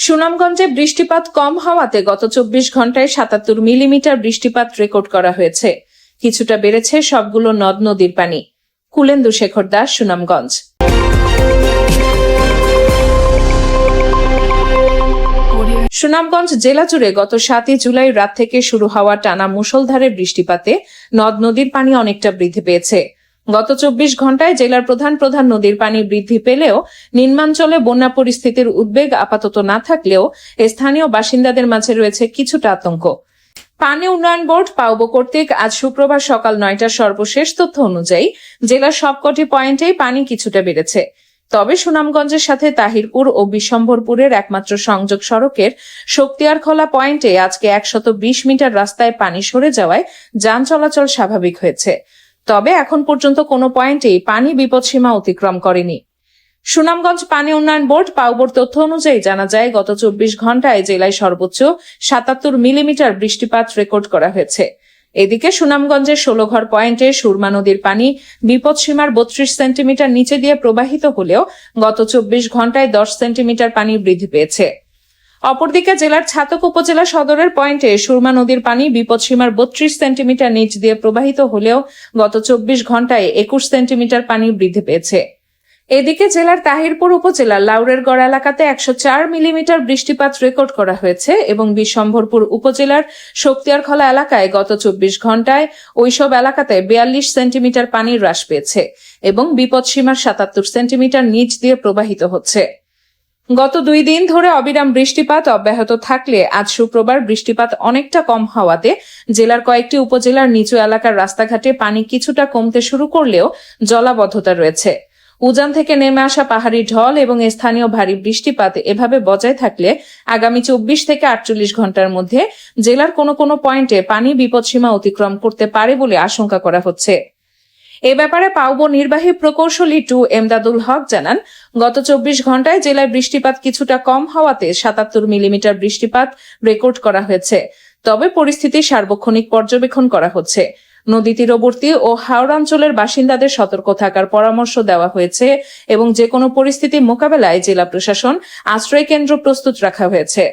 সুনামগঞ্জে বৃষ্টিপাত কম হওয়াতে গত ২৪ ঘন্টায় ৭৭ মিলিমিটার বৃষ্টিপাত রেকর্ড করা হয়েছে। কিছুটা বেড়েছে সবগুলো নদ নদীর পানি। কুলেন্দু শেখর দাস, সুনামগঞ্জ। সুনামগঞ্জ জেলা জুড়ে গত ৭ই জুলাই রাত থেকে শুরু হওয়া টানা মুষলধারে বৃষ্টিপাতে নদ নদীর পানি অনেকটা বৃদ্ধি পেয়েছে। গত ২৪ ঘন্টায় জেলার প্রধান প্রধান নদীর পানি বৃদ্ধি পেলেও নিম্নাঞ্চলে বন্যা পরিস্থিতির উদ্বেগ আপাতত না থাকলেও স্থানীয় বাসিন্দাদের মাঝে রয়েছে কিছুটা আতঙ্ক। পানি উন্নয়ন বোর্ড পাউবো কর্তৃক আজ শুক্রবার সকাল ৯টার সর্বশেষ তথ্য অনুযায়ী জেলার সবকটি পয়েন্টেই পানি কিছুটা বেড়েছে। তবে সুনামগঞ্জের সাথে তাহিরপুর ও বিশ্বম্ভরপুরের একমাত্র সংযোগ সড়কের শক্তিয়ারখোলা পয়েন্টে আজকে ১২০ মিটার রাস্তায় পানি সরে যাওয়ায় যান চলাচল স্বাভাবিক হয়েছে। তবে এখন পর্যন্ত কোনো পয়েন্টেই পানি বিপদসীমা অতিক্রম করেনি। সুনামগঞ্জ পানি উন্নয়ন বোর্ড পাউবোর তথ্য অনুযায়ী জানা যায়, গত ২৪ ঘন্টায় জেলায় সর্বোচ্চ ৭৭ মিলিমিটার বৃষ্টিপাত রেকর্ড করা হয়েছে। এদিকে সুনামগঞ্জের ১৬ পয়েন্টে সুরমা নদীর পানি বিপদসীমার ৩২ সেন্টিমিটার নিচে দিয়ে প্রবাহিত হলেও গত ২৪ ঘন্টায় ১০ সেন্টিমিটার পানি বৃদ্ধি পেয়েছে। অপরদিকে জেলার ছাতক উপজেলা সদরের পয়েন্টে সুরমা নদীর পানি বিপদসীমার ৩২ সেন্টিমিটার নিচ দিয়ে প্রবাহিত হলেও গত ২৪ ঘন্টায় ২১ সেন্টিমিটার পানি বৃদ্ধি পেয়েছে। এদিকে জেলার তাহিরপুর উপজেলার লাউরের গড় এলাকাতে ১০৪ মিলিমিটার বৃষ্টিপাত রেকর্ড করা হয়েছে এবং বিশ্বম্ভরপুর উপজেলার শক্তিয়ারখোলা এলাকায় গত ২৪ ঘন্টায় ওইসব এলাকাতে ৪২ সেন্টিমিটার পানি হ্রাস পেয়েছে এবং বিপদসীমার ৭৭ সেন্টিমিটার নিচ দিয়ে প্রবাহিত হচ্ছে। গত ২ দিন ধরে অবিরাম বৃষ্টিপাত অব্যাহত থাকলে আজ শুক্রবার বৃষ্টিপাত অনেকটা কম হওয়াতে জেলার কয়েকটি উপজেলার নিচু এলাকার রাস্তাঘাটে পানি কিছুটা কমতে শুরু করলেও জলাবদ্ধতা রয়েছে। উজান থেকে নেমে আসা পাহাড়ি ঢল এবং স্থানীয় ভারী বৃষ্টিপাত এভাবে বজায় থাকলে আগামী ২৪ থেকে ৪৮ ঘন্টার মধ্যে জেলার কোনো পয়েন্টে পানি বিপদসীমা অতিক্রম করতে পারে বলে আশঙ্কা করা হচ্ছে। এ ব্যাপারে পাউবো নির্বাহী প্রকৌশলী টু এমদাদুল হক জানান, গত ২৪ ঘন্টায় জেলায় বৃষ্টিপাত কিছুটা কম হওয়াতে ৭৭ মিলিমিটার বৃষ্টিপাত রেকর্ড করা হয়েছে। তবে পরিস্থিতি সার্বক্ষণিক পর্যবেক্ষণ করা হচ্ছে। নদী তীরবর্তী ও হাওড় অঞ্চলের বাসিন্দাদের সতর্ক থাকার পরামর্শ দেওয়া হয়েছে এবং যে কোনো পরিস্থিতি মোকাবেলায় জেলা প্রশাসন আশ্রয় কেন্দ্র প্রস্তুত রাখা হয়েছে।